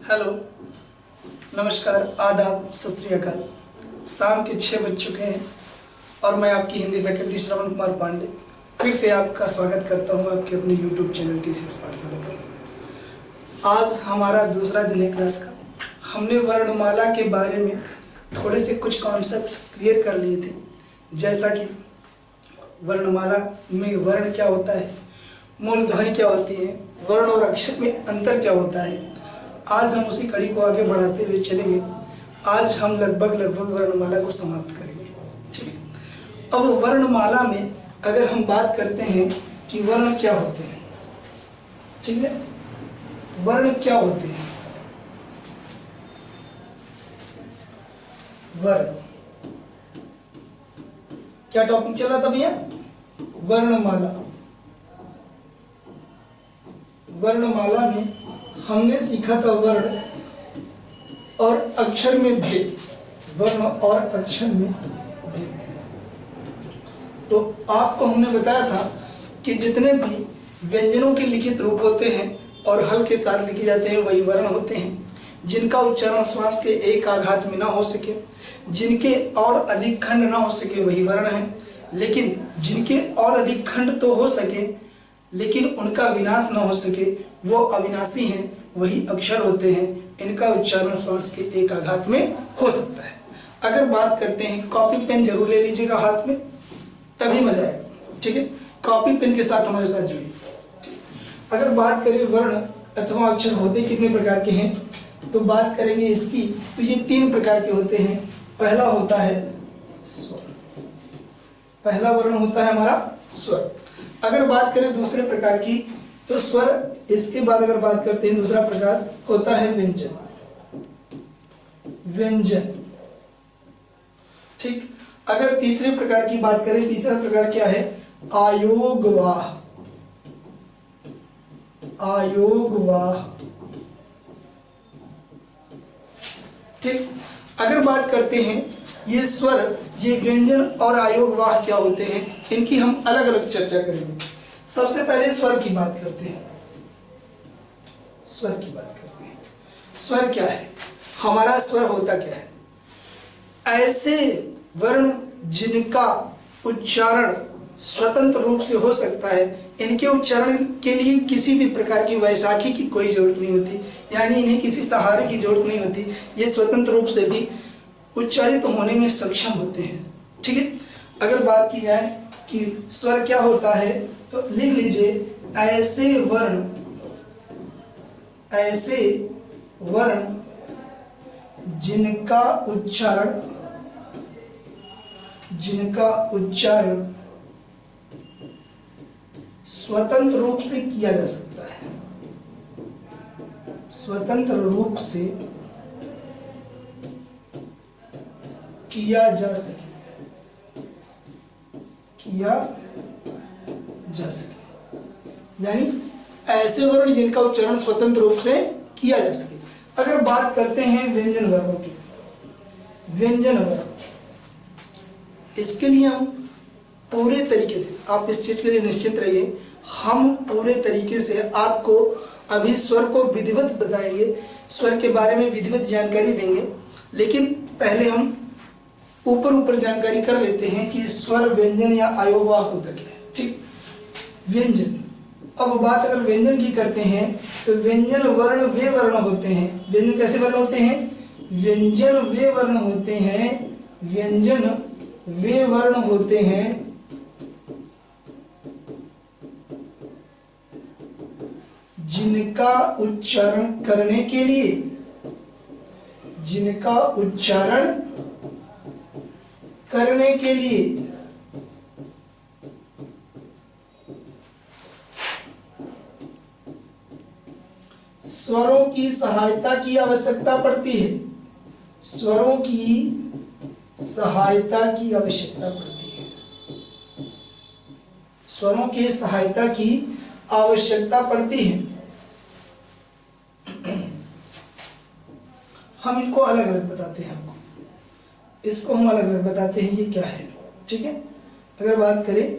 Hello, नमस्कार, आदाब, सत श्री अकाल। शाम के 6 बज चुके हैं और मैं आपकी हिंदी फैकल्टी श्रवण कुमार पांडे फिर से आपका स्वागत करता हूं आपके अपने यूट्यूब चैनल टीसीएस पाठशाला पर। आज हमारा दूसरा दिन है क्लास का। हमने वर्णमाला के बारे में थोड़े से कुछ कॉन्सेप्ट क्लियर कर लिए थे, जैसा कि वर्णमाला में वर्ण क्या होता है, मूल ध्वनि क्या होती है, वर्ण और अक्षर में अंतर क्या होता है। आज हम उसी कड़ी को आगे बढ़ाते हुए चलेंगे। आज हम लगभग वर्णमाला को समाप्त करेंगे। ठीक है। अब वर्णमाला में अगर हम बात करते हैं कि वर्ण क्या होते हैं, ठीक है, वर्ण क्या होते हैं। वर्ण क्या टॉपिक चल रहा था भैया? वर्णमाला। वर्णमाला में हमने सीखा था वर्ण और अक्षर में भेद। वर्ण और अक्षर में भेद। तो आपको हमने बताया था कि जितने भी व्यंजनों के लिखित रूप होते हैं और हल के साथ लिखे जाते हैं वही वर्ण होते हैं, जिनका उच्चारण श्वास के एक आघात में ना हो सके, जिनके और अधिक खंड ना हो सके वही वर्ण है। लेकिन जिनके और अधिक खंड तो हो सके लेकिन उनका विनाश ना हो सके वो अविनाशी हैं, वही अक्षर होते हैं। इनका उच्चारण श्वास के एक आघात में हो सकता है। अगर बात करते हैं, कॉपी पेन जरूर ले लीजिएगा हाथ में, तभी मजा आएगा। ठीक है, कॉपी पेन के साथ हमारे साथ जुड़िए। अगर बात करें वर्ण अथवा अक्षर होते कितने प्रकार के हैं, तो बात करेंगे इसकी, तो ये 3 प्रकार के होते हैं। पहला होता है स्वर। पहला वर्ण होता है हमारा स्वर। अगर बात करें दूसरे प्रकार की, तो स्वर, इसके बाद अगर बात करते हैं दूसरा प्रकार होता है व्यंजन। व्यंजन, ठीक। अगर तीसरे प्रकार की बात करें, तीसरा प्रकार क्या है? आयोगवाह। आयोगवाह, ठीक। अगर बात करते हैं ये स्वर, ये व्यंजन और आयोगवाह क्या होते हैं, इनकी हम अलग अलग चर्चा करेंगे। सबसे पहले स्वर की बात करते हैं। स्वर की बात करते हैं। स्वर क्या है? हमारा स्वर होता क्या है? ऐसे वर्ण जिनका उच्चारण स्वतंत्र रूप से हो सकता है, इनके उच्चारण के लिए किसी भी प्रकार की वैशाखी की कोई जरूरत नहीं होती, यानी इन्हें किसी सहारे की जरूरत नहीं होती। ये स्वतंत्र रूप से भी उच्चारित होने में सक्षम होते हैं। ठीक है। अगर बात की जाए कि स्वर क्या होता है, तो लिख लीजिए, ऐसे वर्ण जिनका उच्चारण स्वतंत्र रूप से किया जा सकता है। स्वतंत्र रूप से किया जा सके। यानी ऐसे वर्ण जिनका उच्चारण स्वतंत्र रूप से किया जा सके। अगर बात करते हैं व्यंजन वर्णों की, व्यंजन वर्ण, इसके लिए हम पूरे तरीके से, आप इस चीज के लिए निश्चित रहिए, हम पूरे तरीके से आपको अभी स्वर को विधिवत बताएंगे, स्वर के बारे में विधिवत जानकारी देंगे। लेकिन पहले हम ऊपर जानकारी कर लेते हैं कि स्वर, व्यंजन या आयोगवाह होता क्या है। ठीक। व्यंजन, अब बात अगर व्यंजन की करते हैं, तो व्यंजन वर्ण वे वर्ण होते हैं। व्यंजन कैसे वर्ण होते हैं? व्यंजन वे वर्ण होते हैं। व्यंजन वे वर्ण होते हैं जिनका उच्चारण करने के लिए, स्वरों की सहायता की आवश्यकता पड़ती है। स्वरों की सहायता की आवश्यकता पड़ती है। स्वरों की सहायता की आवश्यकता पड़ती है। हम इनको अलग अलग बताते हैं। आपको इसको हम अलग अलग बताते हैं, ये क्या है। ठीक है। अगर बात करें,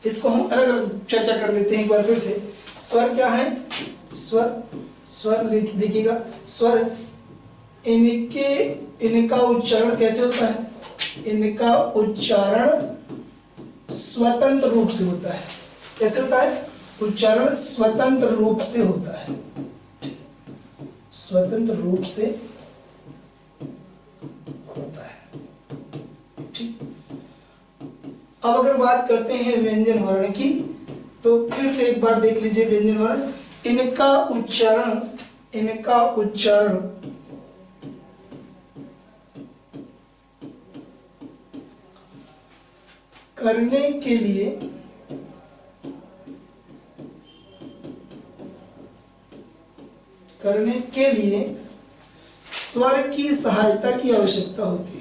इसको हम अलग अलग चर्चा कर लेते हैं एक बार फिर से। स्वर क्या है? स्वर स्वर देखिएगा, स्वर इनका उच्चारण कैसे होता है? इनका उच्चारण स्वतंत्र रूप से होता है। कैसे होता है? उच्चारण स्वतंत्र रूप से होता है, स्वतंत्र रूप से होता है। ठीक। अब अगर बात करते हैं व्यंजन वर्ण की, तो फिर से एक बार देख लीजिए व्यंजन वर्ण। इनका उच्चारण करने के लिए स्वर की सहायता की आवश्यकता होती है।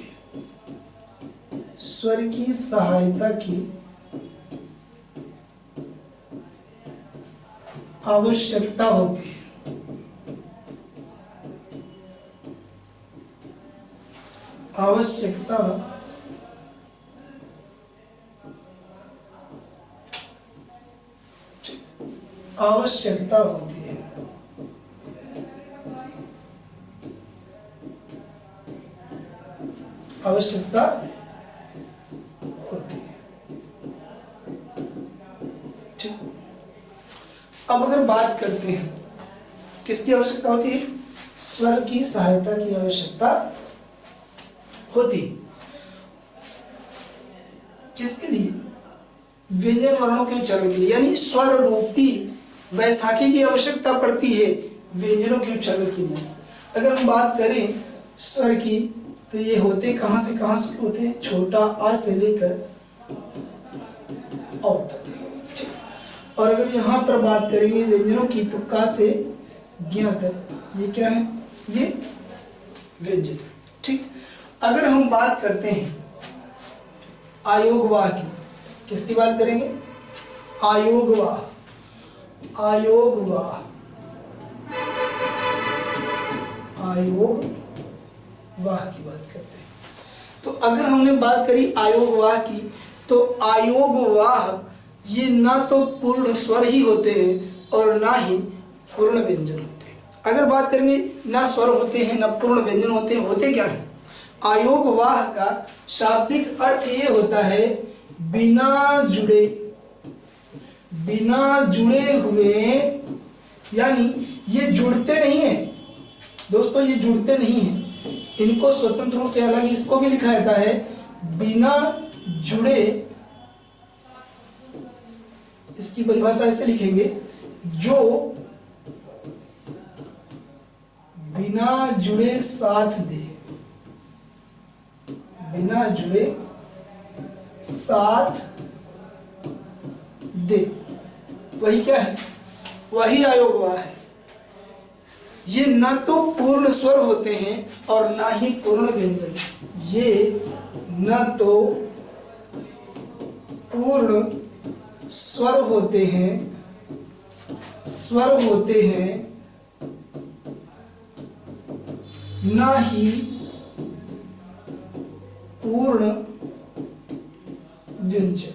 स्वर की सहायता की आवश्यकता होती है। आवश्यकता होती है। आवश्यकता होती है। ठीक। अब अगर बात करते हैं किसकी आवश्यकता होती है? स्वर की सहायता की आवश्यकता होती है। किसके लिए? व्यंजन वर्णों के उच्चारण के लिए, यानी स्वर रूपी वैशाखी की आवश्यकता पड़ती है व्यंजनों के उच्चारण के लिए। अगर हम बात करें स्वर की, तो ये होते कहां से कहां शुरू होते हैं? छोटा आ से लेकर औ तक। और अगर यहां पर बात करेंगे व्यंजनों की, तो का से ज्ञ तक, ये क्या है? ये व्यंजन। ठीक। अगर हम बात करते हैं आयोगवाह की, किसकी बात करेंगे? आयोगवाह की बात करते हैं। तो अगर हमने बात करी आयोगवाह की, तो आयोगवाह ये ना तो पूर्ण स्वर ही होते हैं और ना ही पूर्ण व्यंजन होते हैं। अगर बात करेंगे ना स्वर होते हैं ना पूर्ण व्यंजन होते हैं, होते क्या है? आयोगवाह का शाब्दिक अर्थ ये होता है बिना जुड़े हुए, यानी ये जुड़ते नहीं है दोस्तों, ये जुड़ते नहीं है। इनको स्वतंत्र रूप से अलग इसको भी लिखा जाता है बिना जुड़े। इसकी परिभाषा ऐसे लिखेंगे, जो बिना जुड़े साथ दे। बिना जुड़े साथ दे, वही क्या है? वही आयोगवाह है। ये न तो पूर्ण स्वर होते हैं और ना ही पूर्ण व्यंजन। ये न तो पूर्ण स्वर होते हैं ना ही पूर्ण व्यंजन।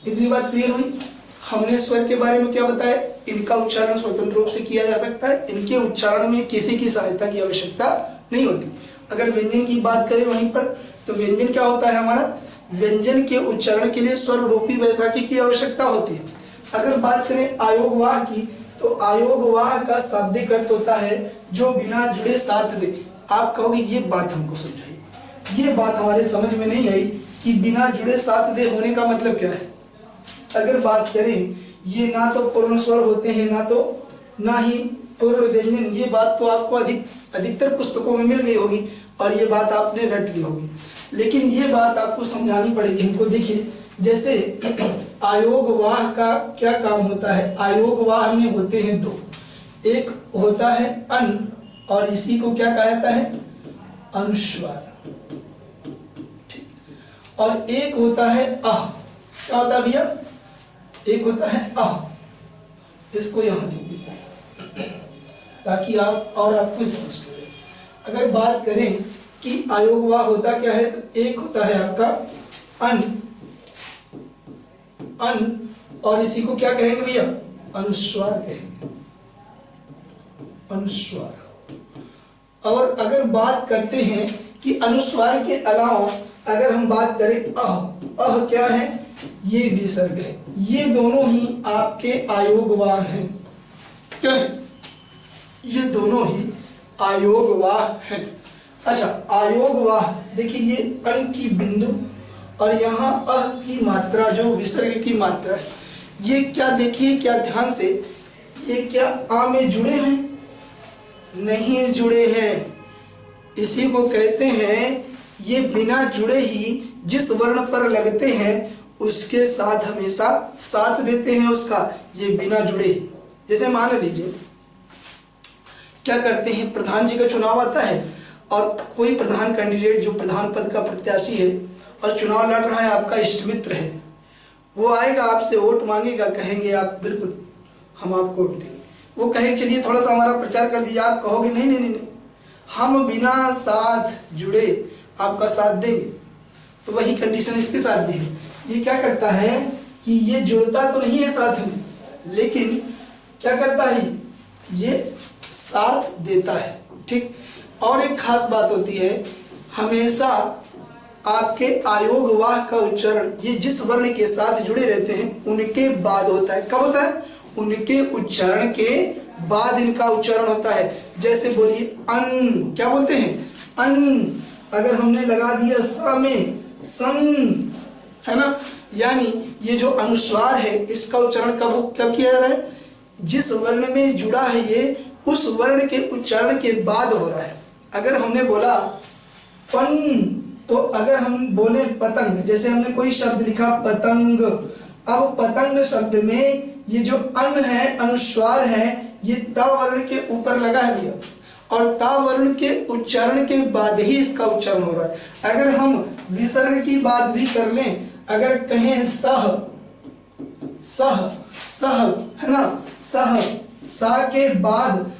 इतनी बात क्लियर हुई? हमने स्वर के बारे में क्या बताया? इनका उच्चारण स्वतंत्र रूप से किया जा सकता है, इनके उच्चारण में किसी की सहायता की आवश्यकता नहीं होती। अगर व्यंजन की बात करें वहीं पर, तो व्यंजन क्या होता है हमारा? व्यंजन के उच्चारण के लिए स्वर रूपी वैशाखी की आवश्यकता होती है। अगर बात करें आयोगवाह की, तो आयोगवाह का शाब्दिक अर्थ होता है जो बिना जुड़े साथ दे। आप कहोगे ये बात हमको समझाइए, ये बात हमारे समझ में नहीं आई कि बिना जुड़े साथ दे होने का मतलब क्या है। अगर बात करें ये ना तो पूर्ण स्वर होते हैं ना ही पूर्ण व्यंजन, ये बात तो आपको अधिकतर पुस्तकों में मिल गई होगी और ये बात आपने रट ली होगी, लेकिन ये बात आपको समझानी पड़ेगी हमको। देखिए, जैसे आयोगवाह का क्या काम होता है? आयोगवाह में होते हैं दो, एक होता है अन, और इसी को क्या कहा जाता है? अनुस्वार। ठीक। और एक होता है अह। क्या होता है भैया? एक होता है अह। इसको यहां लिख देते हैं ताकि आपको स्पष्ट हो। अगर बात करें कि आयोगवाह होता क्या है, तो एक होता है आपका अन, और इसी को क्या कहेंगे भैया? अनुस्वार कहेंगे। अनुस्वार। और अगर बात करते हैं कि अनुस्वार के अलावा अगर हम बात करें अह क्या है, ये विसर्ग है। ये दोनों ही आपके आयोगवाह हैं। क्या है? ये दोनों ही आयोगवाह हैं। अच्छा, आयोगवाह देखिए, ये अन की बिंदु और यहाँ अह की मात्रा, जो विसर्ग की मात्रा है, ये क्या देखिए, क्या ध्यान से, ये क्या आ में जुड़े हैं? नहीं जुड़े हैं। इसी को कहते हैं, ये बिना जुड़े ही जिस वर्ण पर लगते हैं उसके साथ हमेशा साथ देते हैं उसका, ये बिना जुड़े ही। जैसे मान लीजिए क्या करते हैं, प्रधान जी का चुनाव आता है और कोई प्रधान कैंडिडेट जो प्रधान पद का प्रत्याशी है और चुनाव लड़ रहा है, आपका इष्ट मित्र है, वो आएगा आपसे वोट मांगेगा, कहेंगे आप बिल्कुल हम आपको वोट देंगे। वो कहेगा चलिए थोड़ा सा हमारा प्रचार कर दीजिए, आप कहोगे नहीं नहीं नहीं, हम बिना साथ जुड़े आपका साथ देंगे। तो वही कंडीशन इसके साथ भी है। ये क्या करता है कि ये जुड़ता तो नहीं है साथ में, लेकिन क्या करता है, ये साथ देता है। ठीक। और एक खास बात होती है, हमेशा आपके आयोगवाह का उच्चारण ये जिस वर्ण के साथ जुड़े रहते हैं उनके बाद होता है। कब होता है? उनके उच्चारण के बाद इनका उच्चारण होता है। जैसे बोलिए अन, क्या बोलते हैं? अन। अगर हमने लगा दिया सा में सन, है ना, यानी ये जो अनुस्वार है इसका उच्चारण कब किया जा रहा है? जिस वर्ण में जुड़ा है ये, उस वर्ण के उच्चारण के बाद हो रहा है। अगर हमने बोला पन, तो अगर हम बोले पतंग, जैसे हमने कोई शब्द लिखा पतंग, अब पतंग शब्द में ये जो अन है, अनुस्वार है, ये ता वर्ण के ऊपर लगा है भैया, और ता वर्ण के उच्चारण के बाद ही इसका उच्चारण हो रहा है। अगर हम विसर्ग की बात भी कर लें, अगर कहें सह, सह, सह, है ना, सह, सा के बाद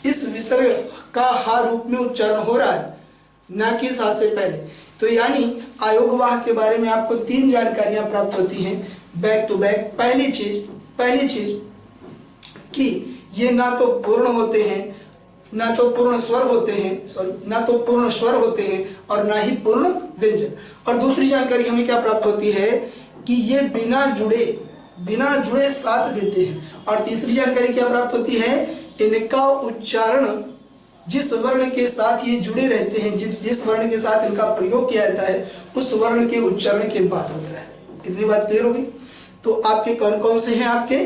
इस विसर्ग का हा रूप में उच्चारण हो रहा है, ना कि सा से पहले। तो यानी आयोगवाह के बारे में आपको 3 जानकारियां प्राप्त होती हैं बैक टू बैक। पहली चीज कि ये ना तो पूर्ण होते हैं, ना तो पूर्ण स्वर होते हैं, ना तो पूर्ण स्वर होते हैं और ना ही पूर्ण व्यंजन। और दूसरी जानकारी हमें क्या प्राप्त होती है कि ये बिना जुड़े साथ देते हैं। और तीसरी जानकारी क्या प्राप्त होती है, इनका उच्चारण जिस वर्ण के साथ ये जुड़े रहते हैं, जिस वर्ण के साथ इनका प्रयोग किया जाता है, उस वर्ण के उच्चारण के बाद होता है। इतनी बात क्लियर होगी। तो आपके कौन कौन से हैं? आपके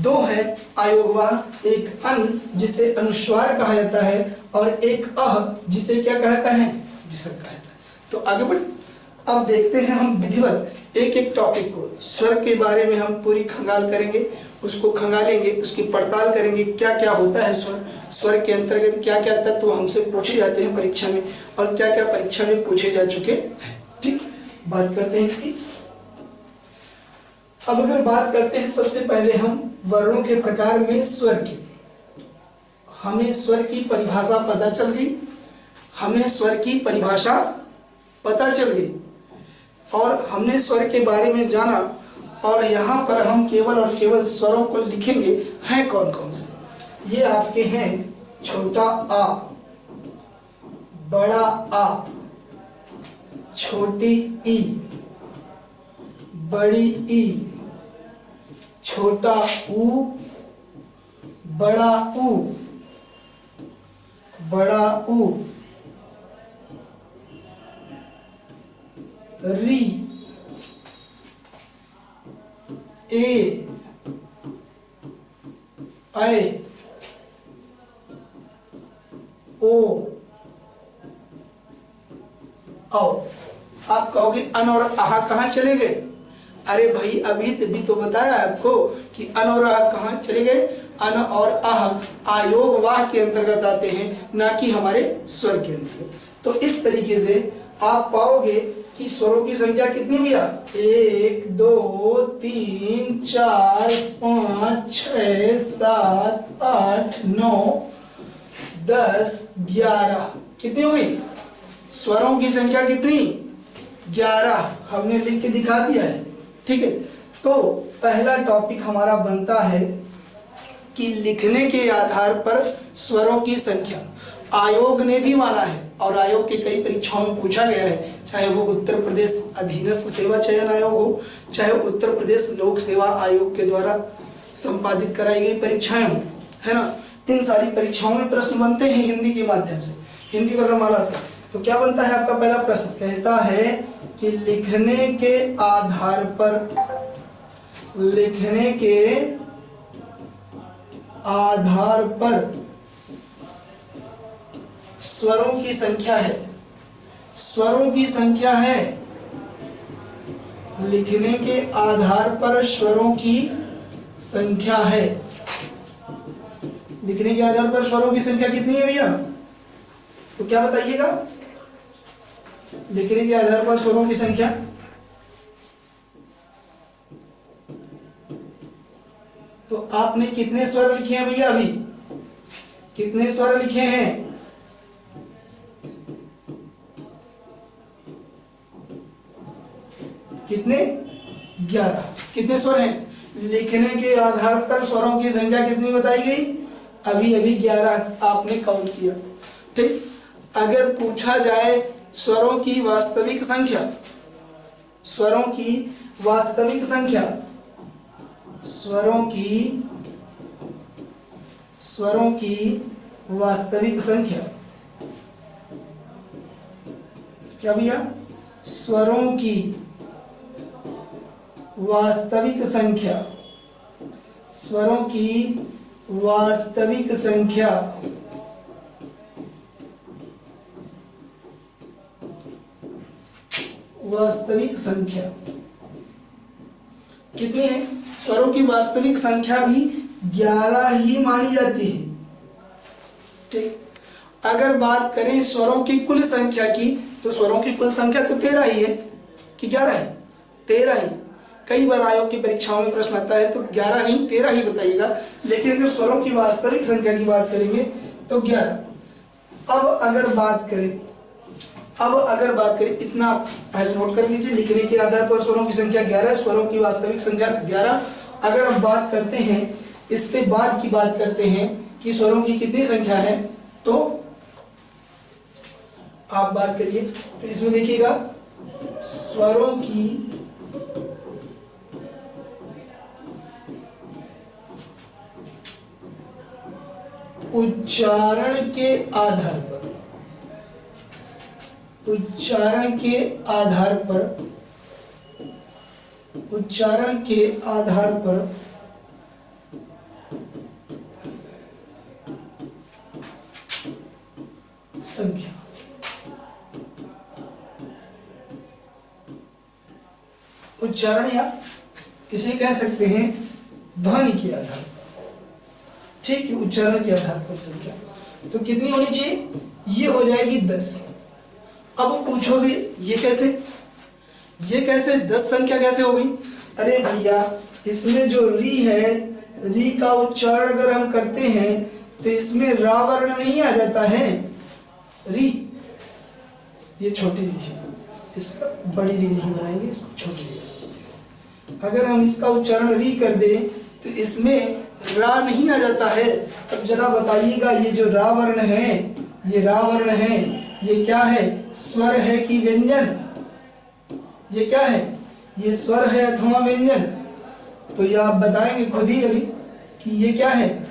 2 हैं आयोगवाह, एक अन जिसे अनुस्वार कहा जाता है और एक अह जिसे क्या कहता है? विसर्ग कहता है। तो आगे बढ़े, अब देखते हैं हम विधिवत एक एक टॉपिक को। स्वर के बारे में हम पूरी खंगाल करेंगे, उसको खंगालेंगे, उसकी पड़ताल करेंगे, क्या क्या होता है स्वर, स्वर के अंतर्गत क्या क्या तत्व हमसे पूछे जाते हैं परीक्षा में और क्या क्या परीक्षा में पूछे जा चुके हैं। ठीक, बात करते हैं इसकी। अब अगर बात करते हैं सबसे पहले हम वर्णों के प्रकार में स्वर की, हमें स्वर की परिभाषा पता चल गई, हमें स्वर की परिभाषा पता चल गई और हमने स्वर के बारे में जाना। और यहाँ पर हम केवल और केवल स्वरों को लिखेंगे, हैं कौन कौन से। ये आपके हैं छोटा आ, बड़ा आ, छोटी ई, बड़ी ई, छोटा ऊ, बड़ा ऊ, बड़ा ऊ, री, ए, ऐ, ओ, औ। आप कहोगे अन और आहा कहाँ चले गए? अरे भाई अभी तो बताया आपको कि अन और आहा कहाँ चले गए। अन और आह आयोगवाह के अंतर्गत आते हैं, ना कि हमारे स्वर के अंतर्गत। तो इस तरीके से आप पाओगे कि स्वरों की संख्या कितनी भैया? 1 2 3 4 5 6 7 8 9 10 11। कितनी हो गई? स्वरों की संख्या कितनी? 11। हमने लिख के दिखा दिया है। ठीक है, तो पहला टॉपिक हमारा बनता है कि लिखने के आधार पर स्वरों की संख्या। आयोग ने भी माना है और आयोग के कई परीक्षाओं में पूछा गया है, चाहे वो उत्तर प्रदेश अधीनस्थ सेवा चयन आयोग हो, चाहे उत्तर प्रदेश लोक सेवा आयोग के द्वारा संपादित कराई गई परीक्षाएं हो, है ना। इन सारी परीक्षाओं में प्रश्न बनते हैं हिंदी के माध्यम से, हिंदी वर्णमाला से। तो क्या बनता है आपका पहला प्रश्न, कहता है कि लिखने के आधार पर स्वरों की संख्या है, स्वरों की संख्या है। लिखने के आधार पर स्वरों की संख्या है। लिखने के आधार पर स्वरों की संख्या कितनी है भैया? तो क्या बताइएगा, लिखने के आधार पर स्वरों की संख्या। तो आपने कितने स्वर लिखे हैं भैया? अभी कितने स्वर लिखे हैं? कितने? 11। कितने स्वर हैं? लिखने के आधार पर स्वरों की संख्या कितनी बताई गई? अभी 11 आपने काउंट किया। ठीक, अगर पूछा जाए स्वरों की वास्तविक संख्या, स्वरों की वास्तविक संख्या, स्वरों की वास्तविक संख्या, क्या भैया? स्वरों की वास्तविक संख्या, स्वरों की वास्तविक संख्या कितनी है? स्वरों की वास्तविक संख्या भी 11 ही मानी जाती है। ठीक, अगर बात करें स्वरों की कुल संख्या की, तो स्वरों की कुल संख्या तो 13 ही है कि 11 है? 13 ही। कई बार आयोग की परीक्षाओं में प्रश्न आता है तो 11 नहीं 13 ही बताइएगा, लेकिन अगर स्वरों की वास्तविक संख्या की बात करेंगे तो 11। अब अगर बात करें इतना पहले नोट कर लीजिए, लिखने के आधार पर स्वरों की संख्या 11, स्वरों की वास्तविक संख्या 11। अगर हम बात करते हैं, इसके बाद की बात करते हैं कि स्वरों की कितनी संख्या है, तो आप बात करिए। तो इसमें देखिएगा, स्वरों की उच्चारण के आधार पर संख्या। उच्चारण या इसे कह सकते हैं ध्वनि के आधार पर। ठीक है, उच्चारण के आधार पर संख्या तो कितनी होनी चाहिए? ये हो जाएगी 10। अब पूछोगे ये कैसे 10 संख्या कैसे होगी? अरे भैया, इसमें जो री है, री का उच्चारण अगर हम करते हैं तो इसमें रा वर्ण नहीं आ जाता है। री, ये छोटी री है, इसका बड़ी री नहीं बनाएंगे, इसको छोटी री। अगर हम इसका उच्चारण री कर दें तो इसमें रा नहीं आ जाता है। अब जरा बताइएगा, ये जो रा वर्ण है, ये रा वर्ण है, ये क्या है? स्वर है कि व्यंजन? ये क्या है? ये स्वर है अथवा व्यंजन? तो ये आप बताएंगे खुद ही अभी कि ये क्या है?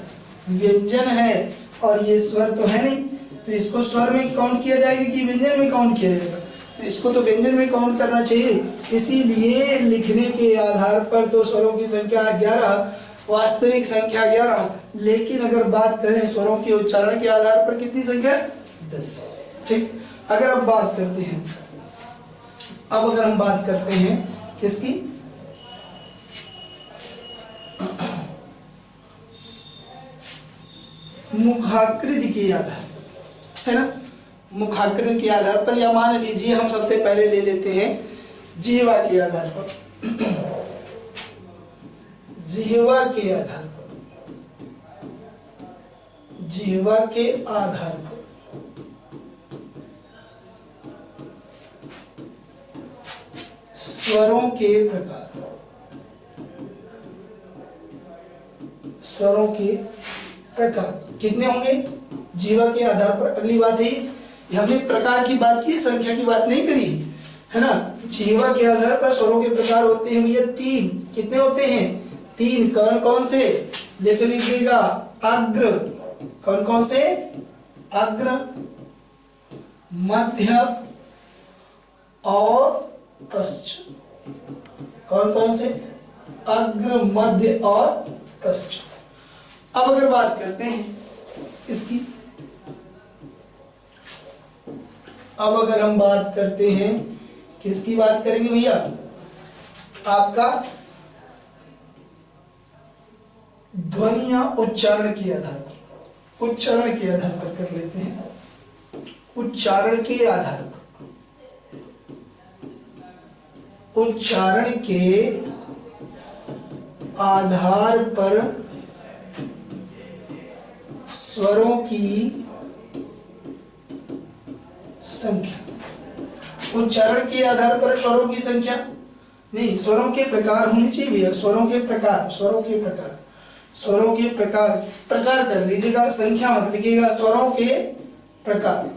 व्यंजन है। और ये स्वर तो है नहीं, तो इसको स्वर में काउंट किया जाएगा कि व्यंजन में काउंट किया जाएगा? तो इसको तो व्यंजन में काउंट करना चाहिए। इसीलिए लिखने के आधार पर तो स्वरों की संख्या 11, वास्तविक संख्या 11, लेकिन अगर बात करें स्वरों के उच्चारण के आधार पर कितनी संख्या? 10। ठीक, अगर हम बात करते हैं किसकी? मुखाकृति के आधार पर, है ना। मुखाकृति के आधार पर, या मान लीजिए हम सबसे पहले ले लेते हैं जिह्वा के आधार पर। जिह्वा के आधार पर स्वरों के प्रकार। स्वरों के प्रकार कितने होंगे जीवा के आधार पर। अगली बात है हमने प्रकार की बात की, संख्या की बात नहीं करी, है ना। जीवा के आधार पर स्वरों के प्रकार होते हैं भैया 3। कितने होते हैं 3। कौन कौन से लिख लीजिएगा। अग्र, कौन कौन से अग्र, मध्य और पश्च। कौन कौन से अग्र, मध्य और पश्च। अब अगर बात करते हैं इसकी, अब अगर हम बात करते हैं किसकी बात करेंगे भैया, आपका ध्वनि या उच्चारण के आधार पर, उच्चारण के आधार पर कर लेते हैं। उच्चारण के आधार पर, उच्चारण के आधार पर स्वरों की संख्या। उच्चारण के आधार पर स्वरों की संख्या नहीं, स्वरों के प्रकार होने चाहिए भैया। स्वरों के प्रकार, स्वरों के प्रकार, स्वरों के प्रकार, प्रकार कर लीजिएगा, संख्या मत लिखिएगा। स्वरों के प्रकार।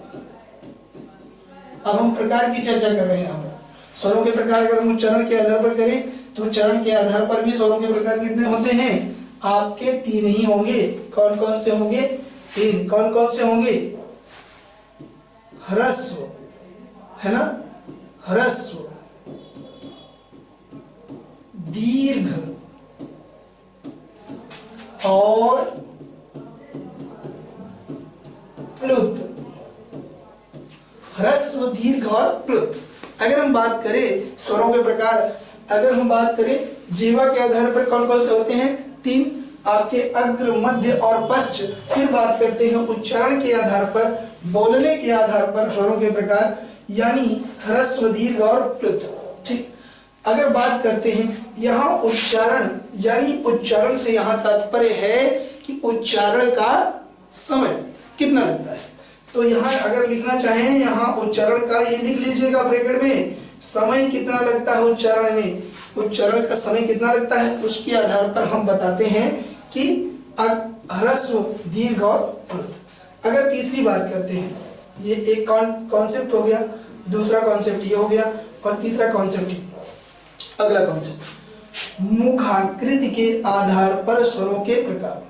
अब हम प्रकार की चर्चा कर रहे हैं यहाँ पर। स्वरों के प्रकार अगर हम उच्चारण के आधार पर करें तो उच्चारण के आधार पर भी स्वरों के प्रकार कितने होते हैं आपके 3 ही होंगे। कौन कौन से होंगे 3। कौन कौन से होंगे ह्रस्व, है ना, ह्रस्व, दीर्घ और प्लुत। ह्रस्व, दीर्घ और प्लुत। अगर हम बात करें स्वरों के प्रकार, अगर हम बात करें जीवा के आधार पर कौन कौन से होते हैं 3 आपके अग्र, मध्य और पश्च। फिर बात करते हैं उच्चारण के आधार पर, बोलने के आधार पर स्वरों के प्रकार, यानी ह्रस्व, दीर्घ और प्लुत। ठीक। अगर बात करते हैं यहाँ उच्चारण, यानी उच्चारण से यहाँ तात्पर्य है कि उच्चारण का समय कितना लगता है। तो यहाँ अगर लिखना चाहें यहाँ उच्चारण का, ये लिख लीजिएगा ब्रैकेट में, समय कितना लगता है उच्चारण में, उच्चारण का समय कितना लगता है, उसके आधार पर हम बताते हैं कि ह्रस्व, दीर्घ और प्लुत। अगर तीसरी बात करते हैं, ये एक कॉन्सेप्ट हो गया, दूसरा कॉन्सेप्ट ये हो गया और तीसरा कॉन्सेप्ट ये। अगला कॉन्सेप्ट मुखाकृति के आधार पर स्वरों के प्रकार।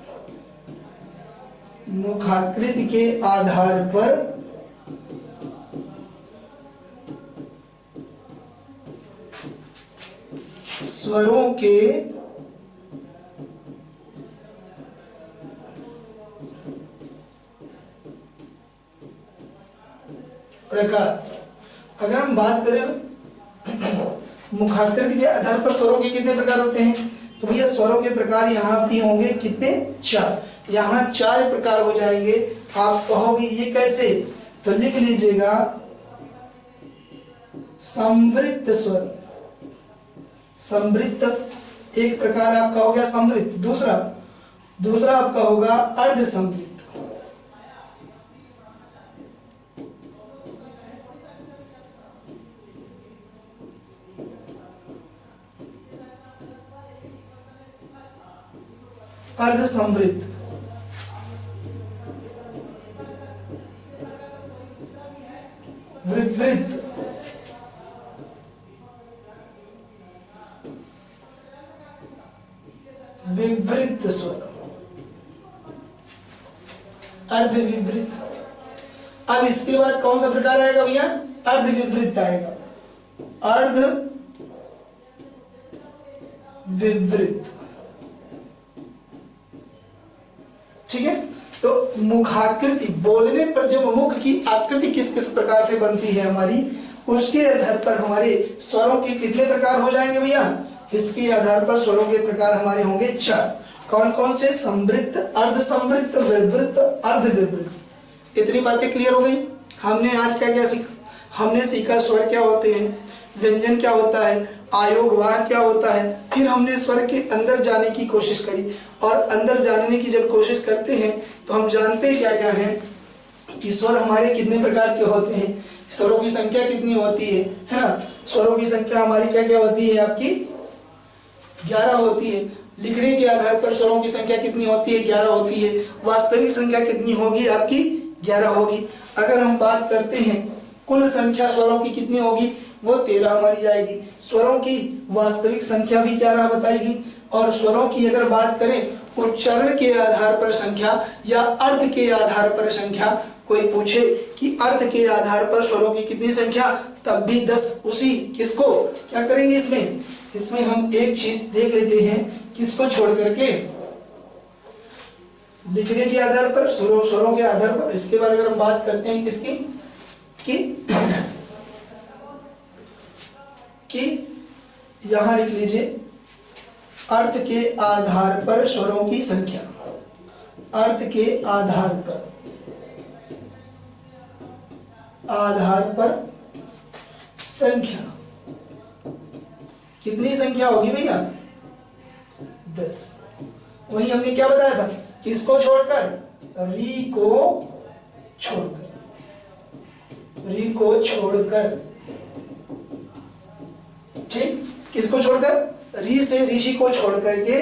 मुखाकृति के आधार पर स्वरों के प्रकार। अगर हम बात करें मुखाकृति के आधार पर स्वरों के कितने प्रकार होते हैं, तो भैया स्वरों के प्रकार यहाँ भी होंगे कितने 4। यहाँ 4 प्रकार हो जाएंगे। आप कहोगे ये कैसे, तो लिख लीजिएगा संवृत्त स्वर। संवृत्त एक प्रकार आपका हो गया संवृत्त। दूसरा आपका होगा अर्ध संवृत्त। अर्ध संवृत्त, विवृत, विवृत स्वर, अर्ध विवृत। अब इसके बाद कौन सा प्रकार आएगा भैया, अर्ध विवृत आएगा। अर्ध विवृत, ठीक है। तो मुखाकृति, बोलने पर जब मुख की आकृति किस किस प्रकार से बनती है हमारी, उसके आधार पर हमारे स्वरों के कितने प्रकार हो जाएंगे भैया, इसके आधार पर स्वरों के प्रकार हमारे होंगे 4। कौन कौन से, संवृत्त, अर्ध संवृत्त, विवृत, अर्ध विवृत। इतनी बातें क्लियर हो गई। हमने आज क्या क्या सीखा, हमने सीखा स्वर क्या होते हैं, व्यंजन क्या होता है, आयोग वाह क्या होता है। फिर हमने स्वर के अंदर जाने की कोशिश करी, और अंदर जानने की जब कोशिश करते हैं तो हम जानते हैं क्या क्या है कि स्वर हमारे कितने प्रकार के होते हैं, स्वरों की संख्या कितनी होती है ना। स्वरों की संख्या हमारी क्या क्या होती है आपकी 11 होती है। लिखने के आधार पर स्वरों की संख्या कितनी होती है? 11 होती है। वास्तविक संख्या कितनी होगी आपकी? 11 होगी। अगर हम बात करते हैं कुल संख्या स्वरों की कितनी होगी? वो 13 हमारी आएगी। स्वरों की वास्तविक संख्या भी 11 बताएगी। और स्वरों की अगर बात करें उच्चारण के आधार पर संख्या या अर्थ के आधार पर संख्या, कोई पूछे कि अर्थ के आधार पर स्वरों की कितनी संख्या, तब भी 10 उसी किसको क्या करेंगे? इसमें हम एक चीज देख लेते हैं, किसको छोड़ करके? लिखने के आधार पर, स्वरों के आधार पर। इसके बाद अगर हम बात करते हैं किसकी कि यहां लिख लीजिए अर्थ के आधार पर स्वरों की संख्या। अर्थ के आधार पर संख्या कितनी संख्या होगी भैया? 10। वही हमने क्या बताया था? किसको छोड़कर? री को छोड़कर। ठीक, किसको छोड़कर? री से ऋषि को छोड़ करके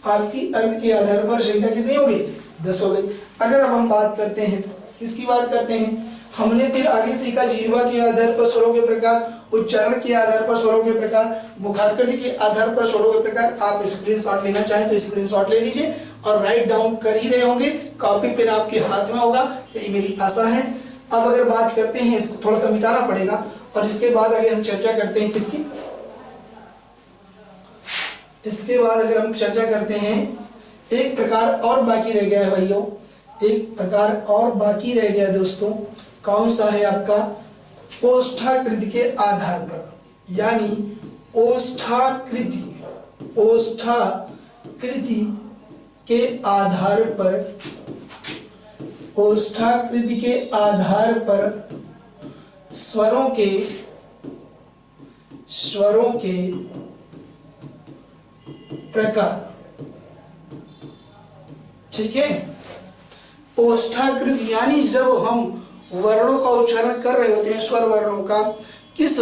आपकी अर्थ के आधार पर संख्या कितनी होगी? 10 हो गई। अगर अब हम बात करते हैं, किसकी बात करते हैं? हमने फिर आगे सीखा जीवा के आधार पर स्वरों के प्रकार, उच्चारण के आधार पर स्वरों के प्रकार, मुखाकृति के आधार पर स्वरों के प्रकार। आप स्क्रीनशॉट लेना चाहें तो स्क्रीनशॉट ले लीजिए और राइट डाउन कर ही रहे होंगे। कॉपी पेन आपके हाथ में होगा, यही मेरी आशा है। अब अगर बात करते हैं, इसको थोड़ा सा मिटाना पड़ेगा और इसके बाद अगर हम चर्चा करते हैं किसकी? इसके बाद अगर हम चर्चा करते हैं, एक प्रकार और बाकी रह गया है भाइयों, एक प्रकार और बाकी रह गया है दोस्तों। कौन सा है आपका? ओष्ठाकृति के आधार पर, यानी ओष्ठाकृति के आधार पर, ओष्ठाकृति के आधार पर स्वरों के प्रकार। ठीक है, ओष्ठाकृति यानी जब हम वर्णों का उच्चारण कर रहे होते हैं, स्वर वर्णों का, किस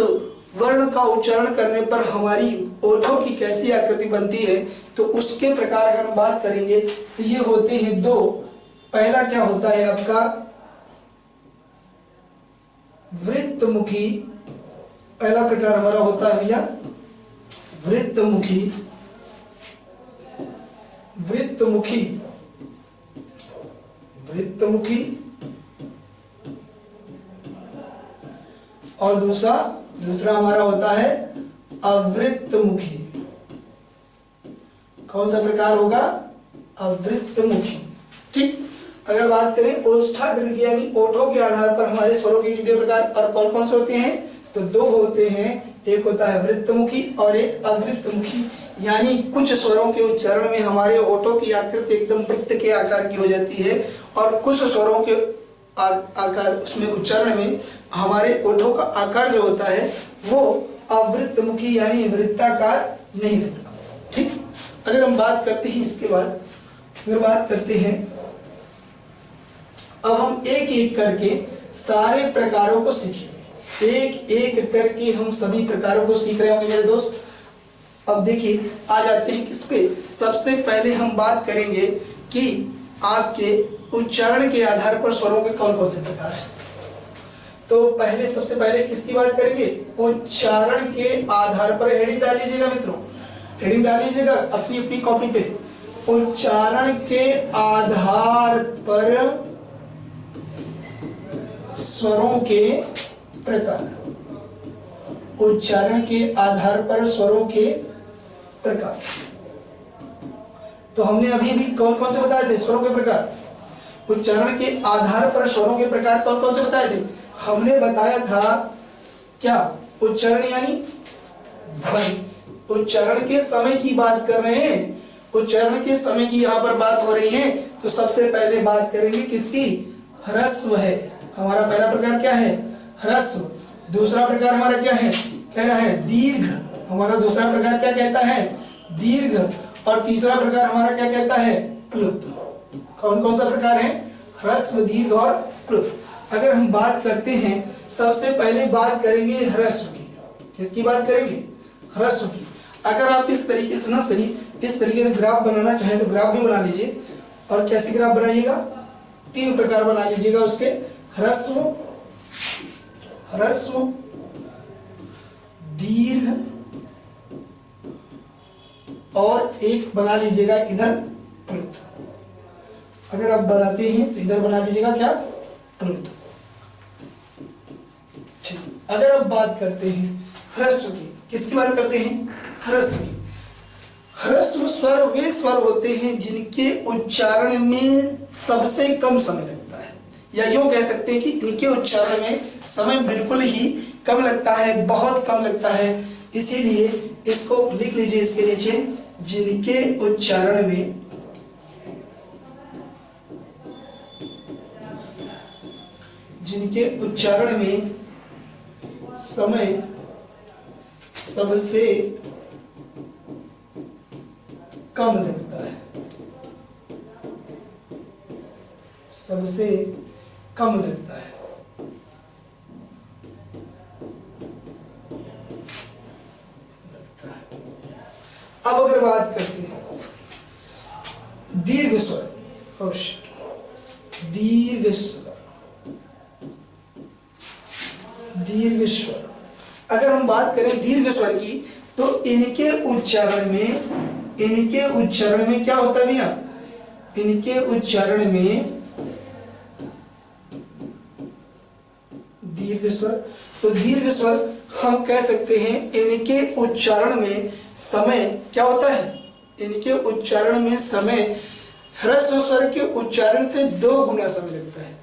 वर्ण का उच्चारण करने पर हमारी ओठों की कैसी आकृति बनती है, तो उसके प्रकार अगर हम बात करेंगे तो ये होते हैं 2। पहला क्या होता है आपका? वृत्तमुखी। पहला प्रकार हमारा होता है भैया वृत्तमुखी और दूसरा हमारा होता है अवृत्तमुखी। कौन सा प्रकार होगा? अवृत्तमुखी। ठीक, अगर बात करें ओष्ठाकृति यानी ओठों के आधार पर हमारे स्वरों के कितने प्रकार और कौन कौन से होते हैं? तो 2 होते हैं। एक होता है वृत्तमुखी और एक अवृत्तमुखी। यानी कुछ स्वरों के उच्चारण में हमारे ओठों की आकृति एकदम वृत्त के आकार की हो जाती है और कुछ स्वरों के आकार, उसमें उच्चारण में हमारे ओठों का आकार जो होता है वो अवृत्तमुखी यानी वृत्ताकार नहीं रहता। ठीक, अगर हम बात करते हैं इसके बाद, अगर बात करते हैं, अब हम एक एक करके सारे प्रकारों को सीखेंगे। एक एक करके हम सभी प्रकारों को सीख रहे होंगे मेरे दोस्त। अब देखिए, आ जाते हैं किस पे? सबसे पहले हम बात करेंगे कि आपके उच्चारण के आधार पर स्वरों के कौन कौन से प्रकार हैं। तो सबसे पहले किसकी बात करेंगे? उच्चारण के आधार पर। हेडिंग डाल लीजिएगा मित्रों, हेडिंग डाल लीजिएगा अपनी अपनी कॉपी पे। उच्चारण के आधार पर स्वरों के प्रकार। उच्चारण के आधार पर स्वरों के प्रकार। तो हमने अभी भी कौन कौन से बताए थे स्वरों के प्रकार? उच्चारण के आधार पर स्वरों के प्रकार कौन कौन से बताए थे? हमने बताया था क्या? उच्चारण यानी ध्वनि। उच्चारण के समय की बात कर रहे हैं, उच्चारण के समय की यहाँ पर बात हो रही है। तो सबसे पहले बात करेंगे किसकी? ह्रस्व है हमारा पहला प्रकार। क्या है? ह्रस्व। दूसरा प्रकार हमारा क्या है? कह रहा है दीर्घ। हमारा दूसरा प्रकार क्या कहता है? दीर्घ। और तीसरा प्रकार हमारा क्या कहता है? प्लुत। कौन कौन सा प्रकार है? ह्रस्व, दीर्घ और प्लुत। अगर हम बात करते हैं, सबसे पहले बात करेंगे ह्रस्व की। किसकी बात करेंगे? ह्रस्व की। अगर आप इस तरीके से ना सही इस तरीके से ग्राफ बनाना चाहे तो ग्राफ भी बना लीजिए। और कैसे ग्राफ बनाइएगा, 3 प्रकार बना लीजिएगा उसके, ह्रस्व, ह्रस्व, दीर्घ और एक बना लीजिएगा इधर प्लुत। अगर आप बनाते हैं तो इधर बना लीजिएगा क्या, प्लुत। ठीक, अगर आप बात करते हैं ह्रस्व की, किसकी बात करते हैं, ह्रस्व की। ह्रस्व स्वर वे स्वर होते हैं जिनके उच्चारण में सबसे कम समय लगता है, या यूं कह सकते हैं कि इनके उच्चारण में समय बिल्कुल ही कम लगता है, बहुत कम लगता है। इसीलिए इसको लिख लीजिए इसके नीचे, जिनके उच्चारण में समय सबसे कम लगता है, सबसे कम लगता है। अब अगर बात करते हैं दीर्घ स्वर, दीर्घ स्वर, दीर्घ स्वर, अगर हम बात करें दीर्घ स्वर की तो इनके उच्चारण में क्या होता है भैया, इनके उच्चारण में दीर्घ स्वर, तो दीर्घ स्वर हम कह सकते हैं इनके उच्चारण में समय क्या होता है, इनके उच्चारण में समय ह्रस्व स्वर के उच्चारण से 2 गुना समय लगता है।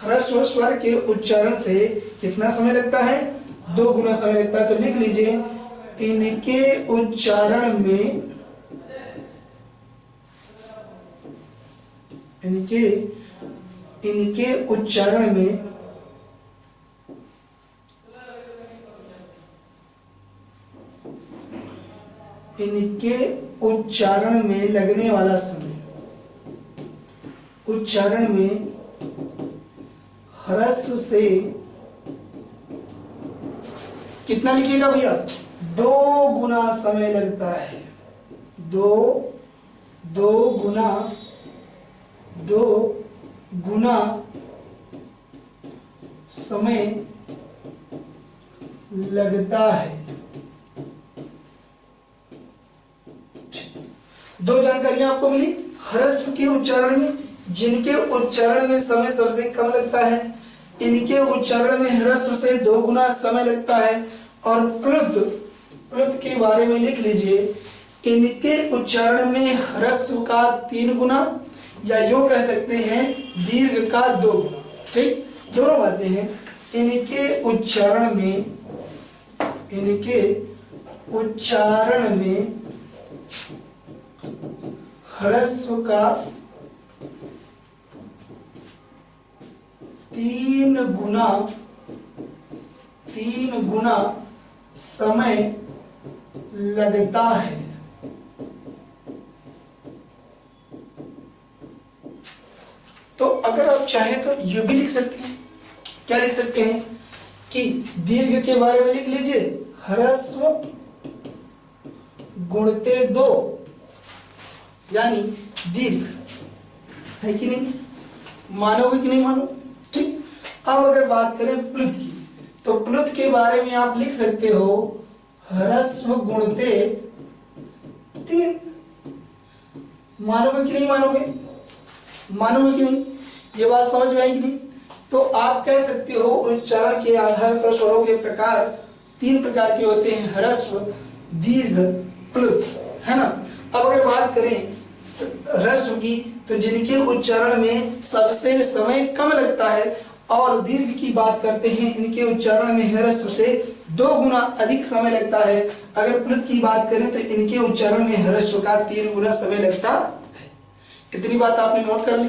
ह्रस्व स्वर के उच्चारण से कितना समय लगता है, 2 गुना समय लगता है। तो लिख लीजिए इनके उच्चारण में, इनके उच्चारण में लगने वाला समय, उच्चारण में ह्रस्व से कितना लिखिएगा भैया, 2 गुना समय लगता है, 2 गुना समय लगता है। 2 जानकारियां आपको मिली, ह्रस्व के उच्चारण में, जिनके उच्चारण में समय सबसे कम लगता है, इनके उच्चारण में ह्रस्व से 2 गुना समय लगता है। और प्लुत के बारे में लिख लीजिए, इनके उच्चारण में ह्रस्व का 3 गुना, या यूं कह सकते हैं दीर्घ का 2 गुना। ठीक, दोनों बातें हैं। इनके उच्चारण में ह्रस्व का 3 गुना समय लगता है। तो अगर आप चाहें तो ये भी लिख सकते हैं, क्या लिख सकते हैं कि दीर्घ के बारे में लिख लीजिए, ह्रस्व गुणते 2, यानी दीर्घ, है कि नहीं, मानोगे कि नहीं मानोगे। ठीक, अब अगर बात करें प्लुत की, तो प्लुत के बारे में आप लिख सकते हो ह्रस्व गुणते 3। मानोगे कि नहीं मानोगे, मानोगे कि नहीं, ये बात समझ में आई कि नहीं। तो आप कह सकते हो उच्चारण के आधार पर स्वरों के प्रकार 3 प्रकार के होते हैं, ह्रस्व, दीर्घ, प्लुत, है ना। अब अगर बात करें ह्रस्व की, तो जिनके उच्चारण में सबसे समय कम लगता है, और दीर्घ की बात करते हैं, इनके उच्चारण में ह्रस्व से 2 गुना अधिक समय लगता है। अगर प्लुत की बात करें तो इनके उच्चारण में ह्रस्व का 3 गुना समय लगता है। इतनी बात आपने नोट कर ली,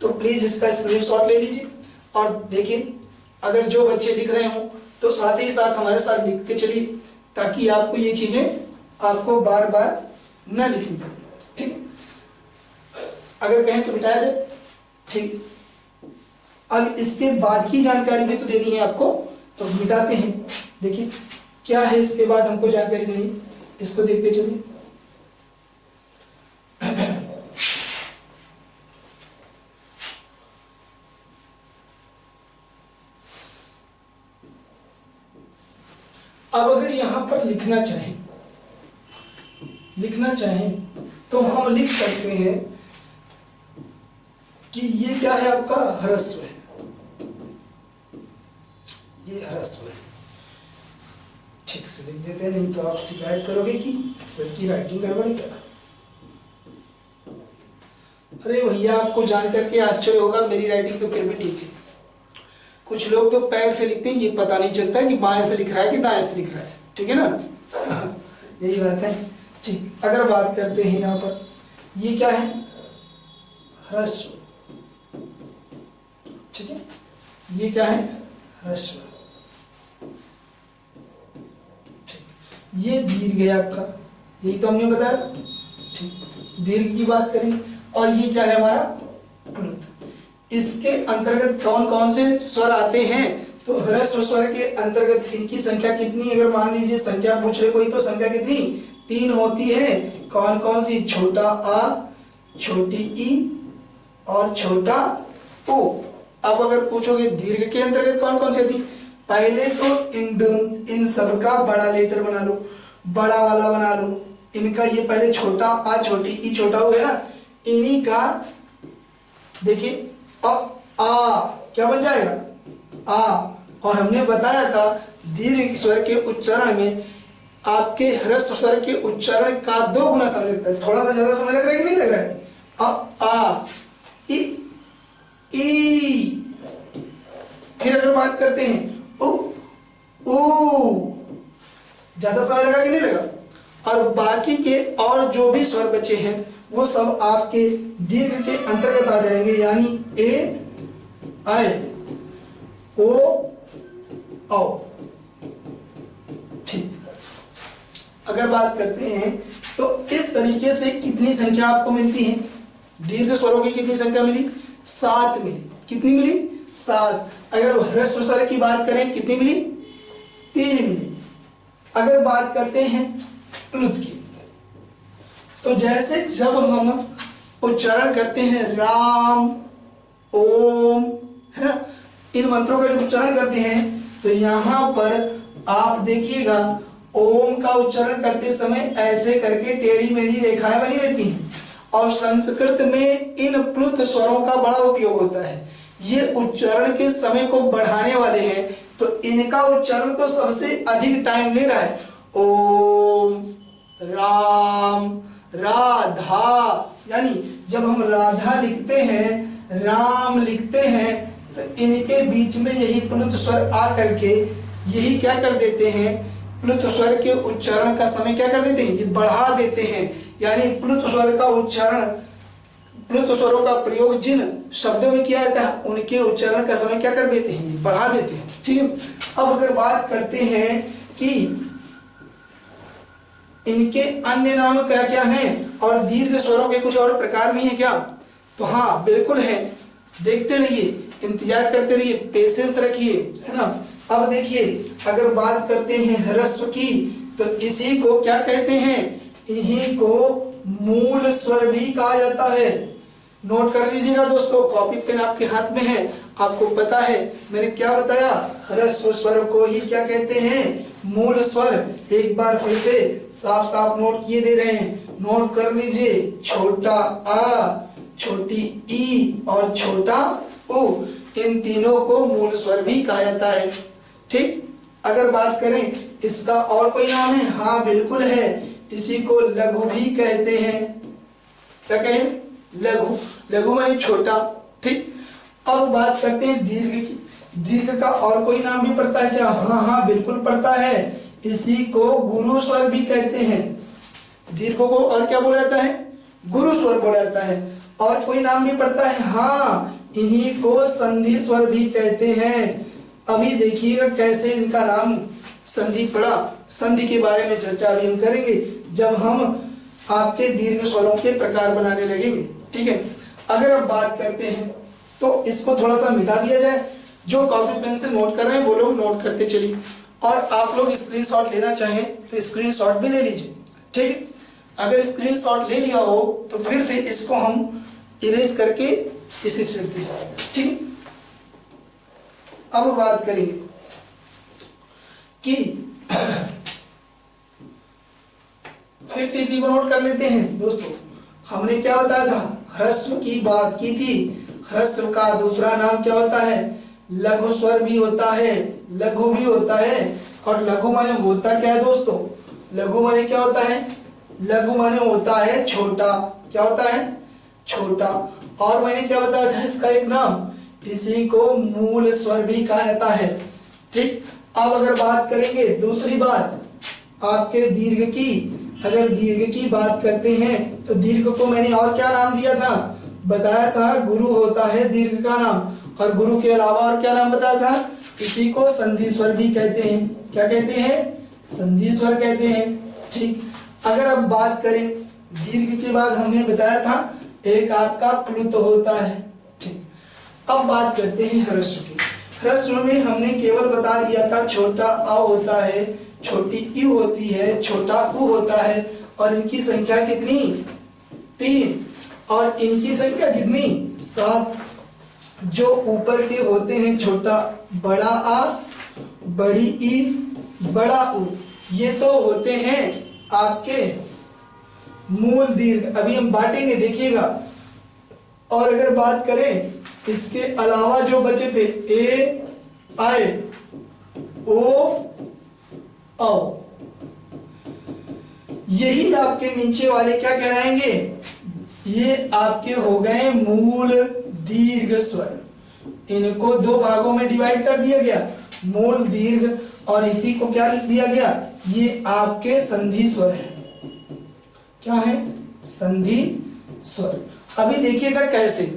तो प्लीज इसका स्क्रीनशॉट ले लीजिए और देखिए। अगर जो बच्चे लिख रहे हो तो साथ ही साथ हमारे साथ लिखते चलिए, ताकि आपको ये चीजें आपको बार बार न लिखनी पड़े। ठीक, अगर कहें तो मिटाया जाए। ठीक, अब इसके बाद की जानकारी भी तो देनी है आपको, तो मिटाते हैं। देखिए क्या है इसके बाद हमको जानकारी देनी, इसको देखते चलिए। अब अगर यहाँ पर लिखना चाहें तो हम लिख सकते हैं कि ये क्या है, आपका ह्रस्व है, ये ह्रस्व है। ठीक से लिख देते हैं, नहीं तो आप शिकायत करोगे कि सर की राइटिंग गड़बड़ क्या। अरे भैया, आपको जान करके आश्चर्य होगा, मेरी राइटिंग तो फिर भी ठीक है। कुछ लोग तो पैर से लिखते हैं, ये पता नहीं चलता कि बाएं से लिख रहा है कि दाएं से लिख रहा है। ठीक है ना, यही बात है। ठीक, अगर बात करते हैं यहाँ पर, ये क्या है, ह्रस्व। ठीक है, ये क्या है, ह्रस्व। ये दीर्घ है आपका, यही तो हमने बताया। ठीक, दीर्घ की बात करें, और ये क्या है हमारा प्लुत। इसके अंतर्गत कौन कौन से स्वर आते हैं, तो ह्रस्व स्वर के अंतर्गत इनकी संख्या कितनी, अगर मान लीजिए संख्या पूछ रहे कोई, तो संख्या कितनी, 3 होती है। कौन कौन सी, छोटा आ, छोटी ई और छोटा उ। अब अगर पूछोगे दीर्घ के अंतर्गत कौन कौन सी आती, पहले तो इन सब का बड़ा लेटर बना लो, बड़ा वाला बना लो। इनका ये पहले छोटा आ, छोटी ई, छोटा उ है ना, इन्हीं का देखिए आ क्या बन जाएगा, आ। और हमने बताया था दीर्घ स्वर के उच्चारण में आपके ह्रस्व स्वर के उच्चारण का 2 गुना समय लगता है। थोड़ा सा ज्यादा समय लग रहा है कि नहीं लग रहा है, आ ई ई। फिर अगर बात करते हैं उ ऊ, ज्यादा समय लगा कि नहीं लगा। और बाकी के और जो भी स्वर बचे हैं वो सब आपके दीर्घ के अंतर्गत आ जाएंगे, यानी ए आए, ओ औ। ठीक, अगर बात करते हैं तो इस तरीके से कितनी संख्या आपको मिलती है, दीर्घ स्वरों की कितनी संख्या मिली, 7 मिली। कितनी मिली, 7। अगर ह्रस्व स्वर की बात करें कितनी मिली, 3 मिली। अगर बात करते हैं प्लुत की, तो जैसे जब हम उच्चारण करते हैं राम, ओम, है ना, इन मंत्रों का जब उच्चारण करते हैं तो यहाँ पर आप देखिएगा ओम का उच्चारण करते समय ऐसे करके टेढ़ी मेढ़ी रेखाएं बनी रहती हैं। और संस्कृत में इन प्लुत स्वरों का बड़ा उपयोग होता है। ये उच्चारण के समय को बढ़ाने वाले हैं, तो इनका उच्चारण तो सबसे अधिक टाइम ले रहा है। ओम, राम, राधा, यानी जब हम राधा लिखते हैं, राम लिखते हैं, तो इनके बीच में यही प्लुत स्वर आ करके यही क्या कर देते हैं, प्लुत स्वर के उच्चारण का समय क्या कर देते हैं, ये बढ़ा देते हैं। यानी प्लुत स्वर का उच्चारण, प्लुत स्वरों का प्रयोग जिन शब्दों में किया जाता है उनके उच्चारण का समय क्या कर देते हैं, बढ़ा देते हैं। ठीक है, अब अगर बात करते हैं कि इनके अन्य नाम क्या क्या हैं और दीर्घ स्वरों के कुछ और प्रकार भी हैं क्या, तो हाँ बिल्कुल है। देखते रहिए, इंतजार करते रहिए, पेशेंस रखिए, है ना। अब देखिए, अगर बात करते हैं ह्रस्व की, तो इसी को क्या कहते हैं, इन्हीं को मूल स्वर भी कहा जाता है। नोट कर लीजिएगा दोस्तों, कॉपी पेन आपके हाथ में है, आपको पता है मैंने क्या बताया, ह्रस्व स्वर को ही क्या कहते हैं, मूल स्वर। एक बार फिर से साफ साफ नोट किए दे रहे हैं, नोट कर लीजिए। छोटा आ, छोटी ई और छोटा उ, इन तीनों को मूल स्वर भी कहा जाता है। ठीक, अगर बात करें इसका और कोई नाम है, हाँ बिल्कुल है, इसी को लघु भी कहते हैं। क्या कहें, लघु, लघु माने छोटा। ठीक, अब बात करते हैं दीर्घ की। दीर्घ का और कोई नाम भी पड़ता है क्या, हाँ हाँ बिल्कुल पड़ता है, इसी को गुरु स्वर भी कहते हैं। दीर्घ को और क्या बोला जाता है, गुरु स्वर बोला जाता है। और कोई नाम भी पड़ता है, हाँ, इन्हीं को संधि स्वर भी कहते हैं। अभी देखिएगा कैसे इनका नाम संधि पड़ा, संधि के बारे में चर्चा अभी हम करेंगे जब हम आपके दीर्घ स्वरों के प्रकार बनाने लगेंगे। ठीक है, अगर अब बात करते हैं तो इसको थोड़ा सा मिटा दिया जाए। जो कॉपी पेन से नोट कर रहे हैं वो लोग नोट करते चलिए, और आप लोग स्क्रीनशॉट लेना चाहें तो स्क्रीनशॉट भी ले लीजिए। ठीक है, अगर स्क्रीनशॉट ले लिया हो तो फिर से इसको हम इरेज करके इसे चलते हैं। ठीक, अब बात करेंगे कि फिर से इसी को नोट कर लेते हैं दोस्तों। हमने क्या बताया था, ह्रस्व की बात की थी। ह्रस्व का दूसरा नाम क्या होता है, लघु स्वर भी होता है, लघु भी होता है। और लघु माने होता क्या है दोस्तों, लघु माने क्या होता है, लघु माने होता है छोटा। क्या होता है, छोटा। और मैंने क्या बताया था इसका एक नाम, इसी को मूल स्वर भी कहा जाता है। ठीक। अब अगर बात करेंगे दूसरी बात आपके दीर्घ की, अगर दीर्घ की बात करते हैं तो दीर्घ को मैंने और क्या नाम दिया था, बताया था गुरु होता है दीर्घ का नाम। और गुरु के अलावा और क्या नाम बताया था, इसी को संधि स्वर भी कहते हैं। क्या कहते हैं, संधि स्वर कहते हैं। ठीक। अगर अब बात करें दीर्घ के बाद हमने बताया था एक आपका प्लुत होता है। ठीक। अब बात करते हैं ह्रस्व की। ह्रस्व में हमने केवल बता दिया था छोटा अ होता है, छोटी ई होती है, छोटा उ होता है। और इनकी संख्या कितनी, 3। और इनकी संख्या कितनी, 7। जो ऊपर के होते हैं छोटा बड़ा आ, बड़ी ई, बड़ा उ, ये तो होते हैं आपके मूल दीर्घ। अभी हम बांटेंगे देखिएगा। और अगर बात करें इसके अलावा जो बचे थे ए, आए, ओ, औ, यही आपके नीचे वाले क्या कहलाएंगे, ये आपके हो गए मूल दीर्घ स्वर। इनको दो भागों में डिवाइड कर दिया गया, मूल दीर्घ, और इसी को क्या लिख दिया गया, ये आपके संधि स्वर है। क्या है, संधि स्वर। अभी देखिएगा कैसे,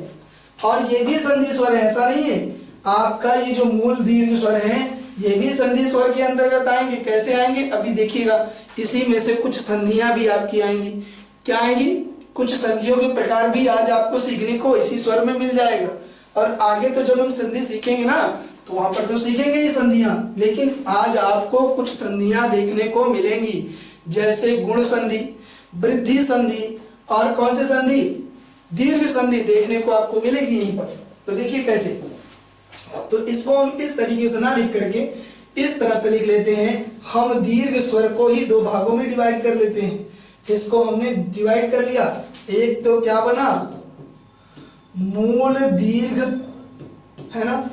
और ये भी संधि स्वर है, ऐसा नहीं है। आपका ये जो मूल दीर्घ स्वर है ये भी संधि स्वर के अंतर्गत आएंगे। कैसे आएंगे, अभी देखिएगा। इसी में से कुछ संधियां भी आपकी आएंगी। क्या आएंगी, कुछ संधियों के प्रकार भी आज आपको सीखने को इसी स्वर में मिल जाएगा। और आगे तो जब हम संधि सीखेंगे ना, तो वहां पर तो सीखेंगे ही संधियां, लेकिन आज आपको कुछ संधियां देखने को मिलेंगी, जैसे गुण संधि, वृद्धि संधि, और कौन सी संधि, दीर्घ संधि देखने को आपको मिलेगी यहीं पर। तो देखिए कैसे, तो इसको हम इस तरीके से ना लिख करके इस तरह से लिख लेते हैं। हम दीर्घ स्वर को ही दो भागों में डिवाइड कर लेते हैं। इसको हमने डिवाइड कर लिया, एक तो क्या बना, मूल दीर्घ, है ना,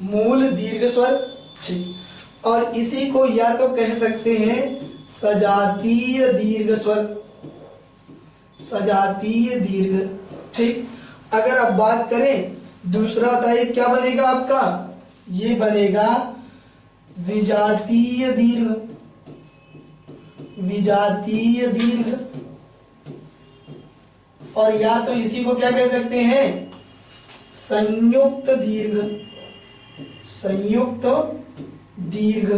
मूल दीर्घ स्वर। ठीक। और इसी को या तो कह सकते हैं सजातीय दीर्घ स्वर, सजातीय दीर्घ। ठीक। अगर अब बात करें दूसरा टाइप क्या बनेगा आपका, ये बनेगा विजातीय दीर्घ, विजातीय दीर्घ। और या तो इसी को क्या कह सकते हैं, संयुक्त दीर्घ, संयुक्त दीर्घ।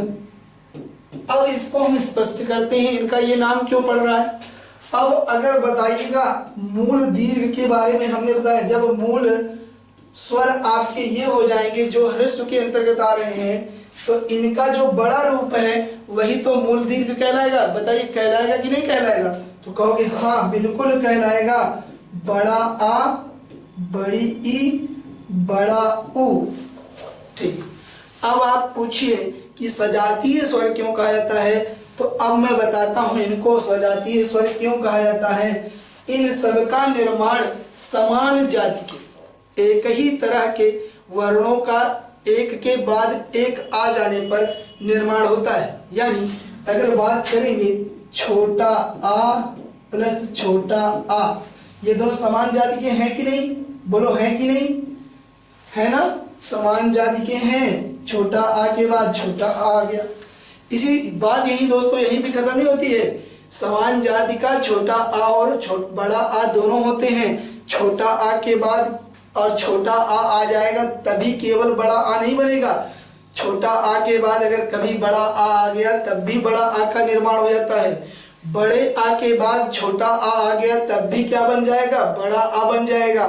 अब इसको हम स्पष्ट करते हैं, इनका ये नाम क्यों पड़ रहा है। अब अगर बताइएगा मूल दीर्घ के बारे में हमने बताया, जब मूल स्वर आपके ये हो जाएंगे जो ह्रस्व के अंतर्गत आ रहे हैं, तो इनका जो बड़ा रूप है वही तो मूल दीर्घ कहलाएगा। बताइए कहलाएगा कि नहीं कहलाएगा, तो कहोगे हाँ बिल्कुल कहलाएगा। बड़ा आ, बड़ी ई, बड़ा उ। ठीक। अब आप पूछिए कि सजातीय स्वर क्यों कहा जाता है, तो अब मैं बताता हूं इनको सजातीय स्वर क्यों कहा जाता है। इन सब का निर्माण समान जाति के एक ही तरह के वर्णों का एक के बाद एक आ जाने पर निर्माण होता है। यानी अगर बात करेंगे छोटा आ प्लस छोटा आ, ये दोनों समान जाति के हैं कि नहीं, बोलो हैं कि नहीं, है ना, समान जाति के हैं। छोटा आ के बाद छोटा आ गया। इसी बात यही दोस्तों यहीं भी खत्म नहीं होती है। समान जाति का छोटा आ और बड़ा आ दोनों होते हैं। छोटा आ के बाद और छोटा आ जाएगा तभी केवल बड़ा आ नहीं बनेगा। छोटा आ के बाद अगर कभी बड़ा आ गया तब भी बड़ा आ का निर्माण हो जाता है। बड़े आ के बाद छोटा आ गया तब भी क्या बन जाएगा, बड़ा आ बन जाएगा।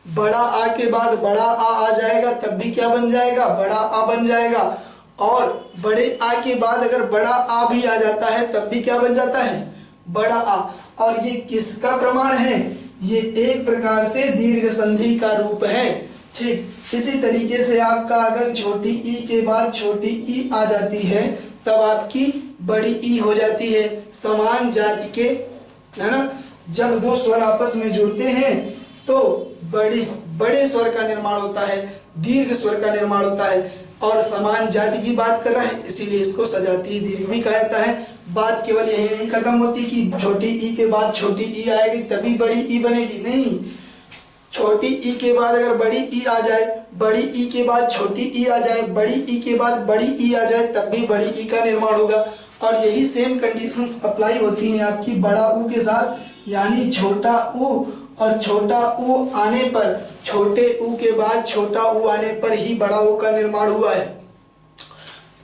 बड़ा आ के बाद बड़ा आ जाएगा तब भी क्या बन जाएगा, बड़ा आ बन जाएगा। और बड़े आ के बाद अगर बड़ा आ भी आ जाता है तब भी क्या बन जाता है, बड़ा आ। और ये किसका प्रमाण है, ये एक प्रकार से दीर्घ संधि का रूप है। ठीक। इसी तरीके से आपका अगर छोटी ई के बाद छोटी ई आ जाती है तब आपकी बड़ी ई हो जाती है। समान जाति के, है ना, जब दो स्वर आपस में जुड़ते हैं तो बड़े स्वर का निर्माण होता है, दीर्घ स्वर का निर्माण होता है। और समान जाति की बात कर रहा है, इसीलिए इसको सजातीय दीर्घ भी कहा जाता है। बात केवल यही नहीं खत्म होती कि छोटी ई के बाद छोटी ई आएगी तभी बड़ी ई बनेगी, नहीं। छोटी ई के बाद अगर बड़ी ई आ जाए, बड़ी ई के बाद छोटी ई आ जाए, बड़ी ई के बाद बड़ी ई आ जाए, तब भी बड़ी ई का निर्माण होगा। और यही सेम कंडीशंस अप्लाई होती हैं आपकी बड़ा ऊ के साथ, यानी छोटा ऊ और छोटा ऊ आने पर, छोटे ऊ के बाद छोटा ऊ आने पर ही बड़ा ऊ का निर्माण हुआ है।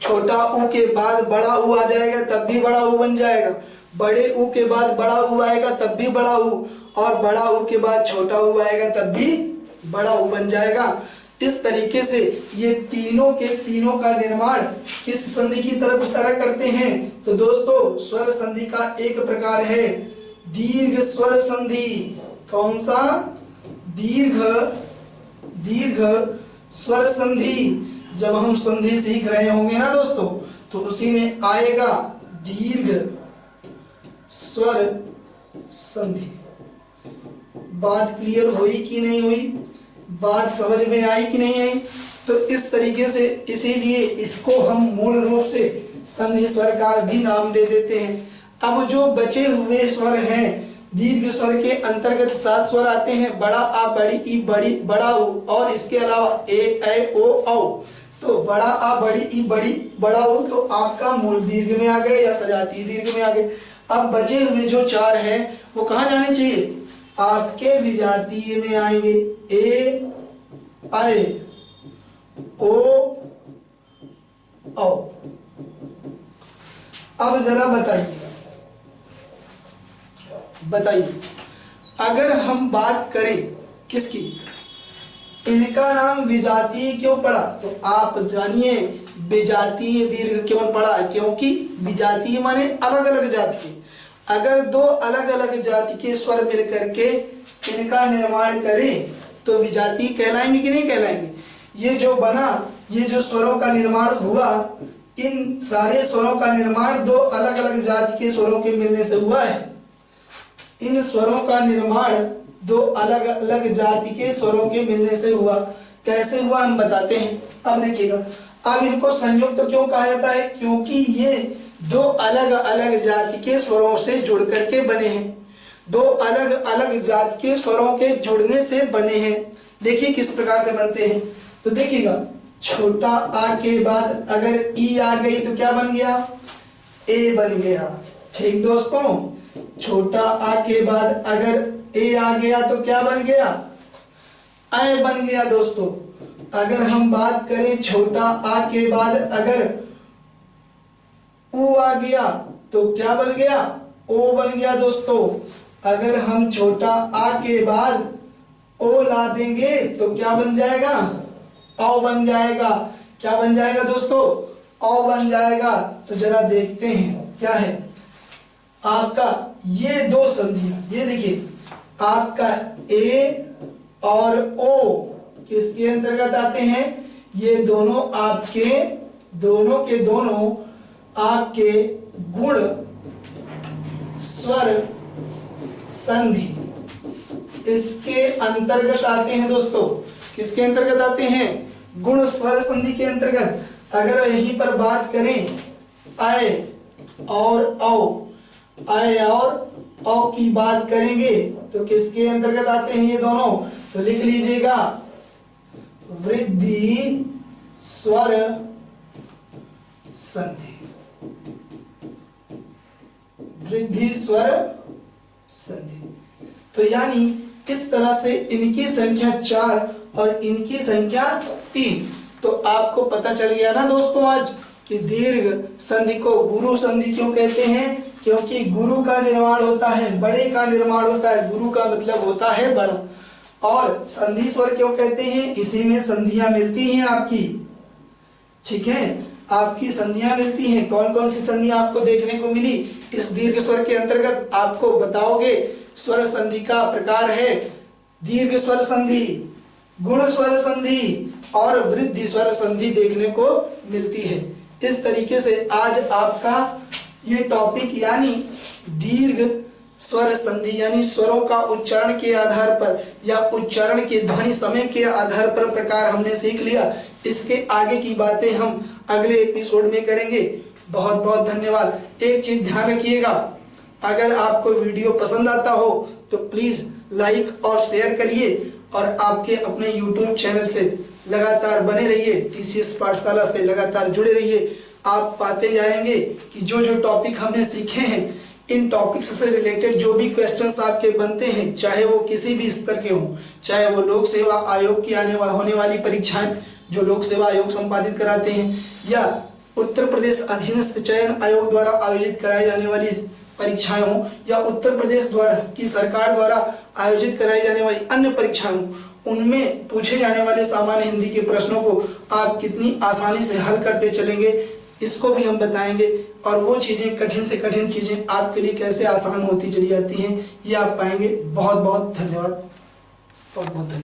छोटा ऊ के बाद बड़ा ऊ आ जाएगा तब भी बड़ा ऊ बन जाएगा, बड़े ऊ के बाद बड़ा ऊ आएगा तब भी बड़ा ऊ, और बड़ा ऊ के बाद छोटा ऊ आएगा तब भी बड़ा ऊ बन जाएगा। इस तरीके से ये तीनों के तीनों का निर्माण किस संधि की तरफ इशारा करते हैं? तो दोस्तों स्वर संधि का एक प्रकार है दीर्घ स्वर संधि। कौन सा? दीर्घ स्वर संधि। जब हम संधि सीख रहे होंगे ना दोस्तों, तो उसी में आएगा दीर्घ स्वर संधि। बात क्लियर हुई कि नहीं हुई? बात समझ में आई कि नहीं आई? तो इस तरीके से, इसीलिए इसको हम मूल रूप से संधि स्वरकार भी नाम दे देते हैं। अब जो बचे हुए स्वर हैं, दीर्घ स्वर के अंतर्गत 7 स्वर आते हैं, बड़ा आ, बड़ी ई, बड़ी, बड़ा ऊ, और इसके अलावा ए, ऐ, ओ, औ। तो बड़ा आ, बड़ी ई, बड़ी, बड़ा ऊ तो आपका मूल दीर्घ में आ गए या सजातीय दीर्घ में आ गए। अब बचे हुए जो 4 हैं वो कहाँ जाने चाहिए? आपके विजातीय में आएंगे। ए, ऐ, ओ, औ। अब जरा बताइए अगर हम बात करें किसकी, इनका नाम विजातीय क्यों पड़ा? तो आप जानिए विजातीय दीर्घ क्यों पड़ा, क्योंकि विजातीय माने अलग अलग जाति के। अगर दो अलग अलग जाति के स्वर मिलकर के इनका निर्माण करें तो विजातीय कहलाएंगे कि नहीं कहलाएंगे? ये जो बना, ये जो स्वरों का निर्माण हुआ, इन सारे स्वरों का निर्माण दो अलग अलग जाति के स्वरों के मिलने से हुआ है। इन स्वरों का निर्माण दो अलग अलग जाति के स्वरों के मिलने से हुआ। कैसे हुआ हम बताते हैं। अब देखिएगा, अब इनको संयुक्त क्यों कहा जाता है? क्योंकि ये दो अलग अलग जाति के स्वरों से जुड़ करके बने हैं। दो अलग अलग जाति के स्वरों के जुड़ने से बने हैं। देखिए किस प्रकार से बनते हैं। तो देखिएगा, छोटा आ के बाद अगर ई आ गई तो क्या बन गया? ए बन गया। ठीक दोस्तों, छोटा आ के बाद अगर ए आ गया तो क्या बन गया? ऐ बन गया। दोस्तों अगर हम बात करें छोटा आ के बाद अगर ऊ आ गया तो क्या बन गया? ओ बन गया। दोस्तों अगर हम छोटा आ के बाद ओ ला देंगे तो क्या बन जाएगा? औ बन जाएगा। क्या बन जाएगा दोस्तों? औ बन जाएगा। तो जरा देखते हैं क्या है आपका ये दो संधियां। ये देखिए आपका ए और ओ किसके अंतर्गत आते हैं? ये दोनों आपके दोनों के दोनों आपके गुण स्वर संधि इसके अंतर्गत आते हैं। दोस्तों किसके अंतर्गत आते हैं? गुण स्वर संधि के अंतर्गत। अगर यहीं पर बात करें ऐ और औ, ऐ और औ की बात करेंगे तो किसके अंतर्गत आते हैं ये दोनों? तो लिख लीजिएगा वृद्धि स्वर संधि। वृद्धि स्वर संधि। तो यानी इस तरह से इनकी संख्या 4 और इनकी संख्या 3। तो आपको पता चल गया ना दोस्तों आज कि दीर्घ संधि को गुरु संधि क्यों कहते हैं? क्योंकि गुरु का निर्माण होता है, बड़े का निर्माण होता है। गुरु का मतलब होता है बड़ा। और संधि स्वर क्यों कहते हैं? इसी में संधियां मिलती हैं आपकी। ठीक है, आपकी संधियां मिलती हैं। कौन कौन सी संधियां आपको देखने को मिली इस दीर्घ स्वर के अंतर्गत? आपको बताओगे। स्वर संधि का प्रकार है दीर्घ स्वर संधि, गुण स्वर संधि और वृद्धि स्वर संधि देखने को मिलती है। इस तरीके से आज आपका ये टॉपिक यानी दीर्घ स्वर संधि यानी स्वरों का उच्चारण के आधार पर या उच्चारण के ध्वनि समय के आधार पर प्रकार हमने सीख लिया। इसके आगे की बातें हम अगले एपिसोड में करेंगे। बहुत बहुत धन्यवाद। एक चीज ध्यान रखिएगा, अगर आपको वीडियो पसंद आता हो तो प्लीज लाइक और शेयर करिए और आपके अपने YouTube चैनल से लगातार बने रहिए, TCS पाठशाला से लगातार जुड़े रहिए। आप पाते जाएंगे कि जो जो टॉपिक हमने सीखे हैं, इन टॉपिक्स से रिलेटेड जो भी क्वेश्चंस आपके बनते हैं, चाहे वो किसी भी स्तर के हों, चाहे वो लोक सेवा आयोग की होने वाली परीक्षाएं जो लोक सेवा आयोग संपादित कराते हैं, या उत्तर प्रदेश अधीनस्थ चयन आयोग द्वारा आयोजित कराई जाने वाली परीक्षाएं हों, या उत्तर प्रदेश द्वारा की सरकार द्वारा आयोजित कराई जाने वाली अन्य परीक्षाएं हों, उनमें पूछे जाने वाले सामान्य हिंदी के प्रश्नों को आप कितनी आसानी से हल करते चलेंगे, इसको भी हम बताएंगे। और वो चीज़ें, कठिन से कठिन चीज़ें आपके लिए कैसे आसान होती चली जाती हैं, ये आप पाएंगे। बहुत बहुत धन्यवाद। बहुत बहुत धन्यवाद।